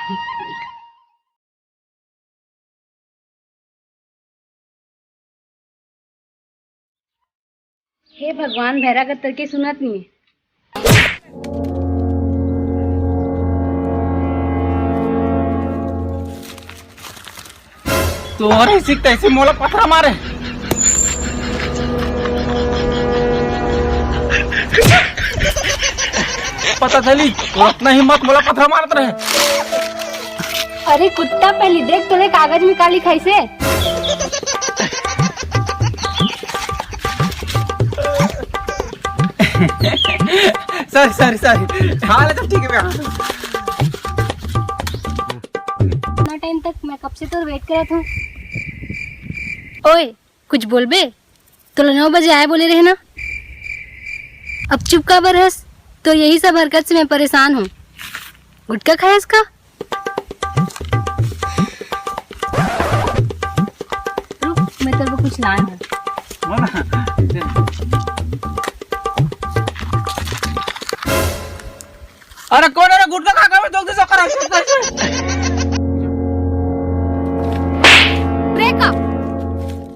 हे भगवान, भैरा का तरके सुनत नहीं है। तो और ऐसे कैसे मोला पत्थर मारे। पता चली तो अपना हिम्मत मोला पत्थर मारत रहे। अरे कुत्ता, पहले देख तूने कागज में का लिखाई से। सॉरी हाँ तो ठीक है। इतना टाइम तक मैं कब से तो वेट कर रहा था। ओए कुछ बोल बे, तो 9 बजे आए बोले रहे ना। अब चुप का बरस, तो यही सब हरकत से मैं परेशान हूँ। गुटखा खाया इसका। रुक, मैं तेरे को कुछ लाया हूँ। अरे कौन है गुटखा खा कर जल्दी से करा। ब्रेकअप।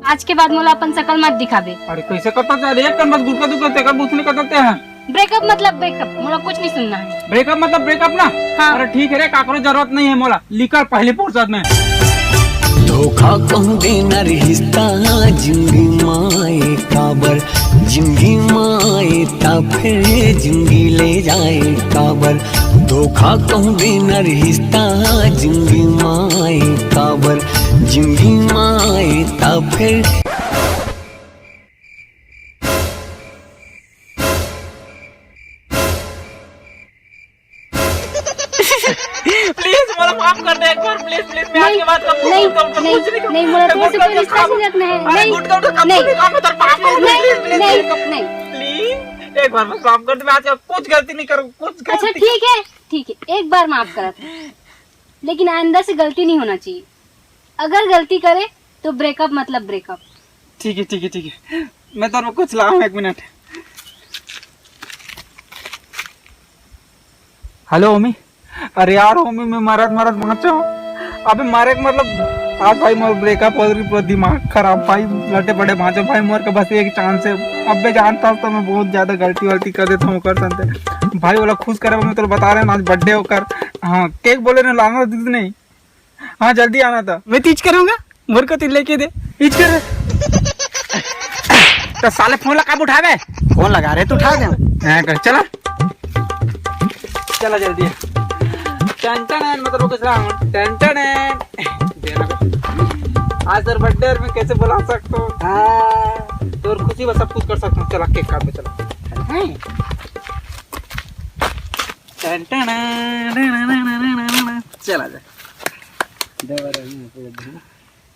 आज के बाद मोला अपन शकल मत दिखाबे। अरे कैसे करता था एक कर बस गुटखा दुखा तेकर पूछने का करते हैं। ब्रेकअप मतलब ब्रेकअप, मोला कुछ नहीं सुनना है। ब्रेकअप मतलब ब्रेकअप ना। हाँ। अरे ठीक है रे, काकरो जरूरत नहीं है मोला। लिखा पहले फुर्सत में। धोखा कहूँ देना रिश्ता जिंदगी माए काबर, जिंदगी माए ता फिर जिंदगी ले जाए काबर। धोखा कहूँ देना रिश्ता जिंदगी माए काबर, जिंदगी माए ता फिर। प्लीज मोला माफ कर दे एक बार, प्लीज मैं आज के बाद नहीं मोला तुमसे कोई रिश्ता नहीं रखना है। नहीं प्लीज एक बार बस माफ कर दे। मैं आज कुछ गलती नहीं करूँ, कुछ गलती। अच्छा ठीक है, एक बार माफ करा था, लेकिन आइंदा से गलती नहीं होना चाहिए। अगर गलती करे तो ब्रेकअप मतलब ब्रेकअप। ठीक है मैं तो कुछ लाऊं। 1 मिनट। हेलो ओमी। अरे यार ओमी, मैं मरद पहुंचा हूँ अबे। मारे मतलब आज भाई मोर ब्रेकअप हो गई, पूरा दिमाग खराब भाई। लटे पड़े भाजो भाई मोर के बस एक चांस है। अबे जानता तो मैं बहुत ज्यादा गलती कर देता हूँ कर सकते भाई। वाला खुश करे मैं तो बता रहे हैं आज बर्थडे होकर। हाँ केक बोले ना लाना था नहीं। हाँ जल्दी आना था। मैं तीज करूंगा मोर को तीज लेके दे। तीज कर तो साले फोन लगा उठावे। फोन लगा रहे तो उठा दे। चला चला जल्दी। टन मतलब कुछ टन आज सर बर्थडे और मैं कैसे बुला सकता हूँ। तो खुशी बस सब कुछ कर सकता हूँ। चला केक काट पे चला। चला जा।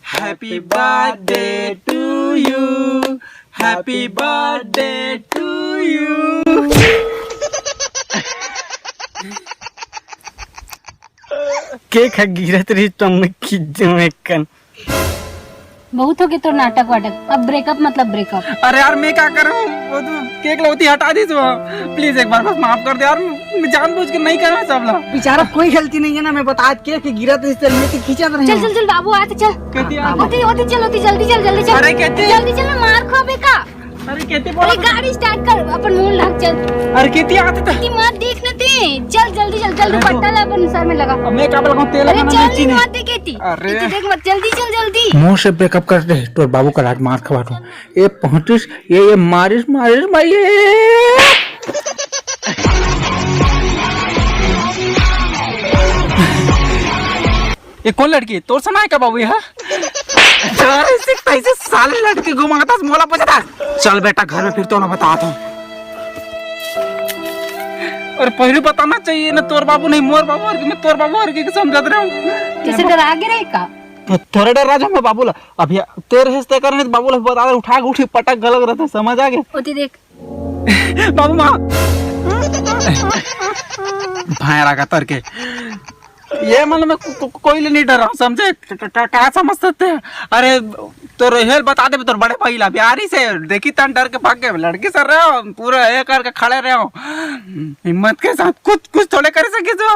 Happy birthday to you, happy birthday to you. Cake है गिरत रही तो मैं खिज्जू में कन। बहुत हो गया तो नाटक वाटक। अब ब्रेकअप मतलब ब्रेकअप। अरे यार मैं क्या कर रहा हूँ, वो तो केक लौती हटा दी तो। प्लीज एक बार बस माफ कर दे यार, मैं जानबूझ के नहीं कर रहा सब लोग। बेचारा कोई गलती नहीं है ना। मैं बता के गिरत इस तरह में खींचा रहे। चल बाबू आते चल। होती जल्दी चल। अरे कहते जल्दी चल, मार खो बेका। अरे कहते अरे गाड़ी स्टार्ट कर, अपन मुंह लग चल। अरे कहती आते था। मत देख न दे। चल जल्दी दुपट्टा ला अपन सर में लगा। मैं क्या लगाऊं तेल अरे लगाना चल नहीं आते कहती। अरे देख मत, जल्दी चल। मुंह से ब्रेकअप कर दे तो बाबू का रात मार खवा। ये 35 ये मारिस भाई। ये कौन लड़की तोर समय का बाबू है। कैसे साले लड़की घुमाता मोला पता। चल बेटा घर में फिर तो ना बताता हूँ। और पहले बताना चाहिए ना तोर बाबू नहीं मोर बाबू। और मैं तोर बाबू और की समझत रहा हूँ। कैसे डरा आगे रहेगा। तो थोड़ा डर राजा मैं बाबू ला अभी तेरे हिस्से करने बाबू ला बता उठा के उठी पटक गलत रहता। समझ आ गया। होती देख बाबू माँ भाई का तर के ये मतलब मैं कोई नहीं डर रहा हूँ समझे। क्या समझ सकते हैं। अरे तो हेल बता दे तो बड़े भाई ला बिहारी से देखी तन डर के भाग गए। लड़की सर रहे हो पूरा ये करके खड़े रहे हो हिम्मत के साथ। कुछ थोड़े कर सके जो।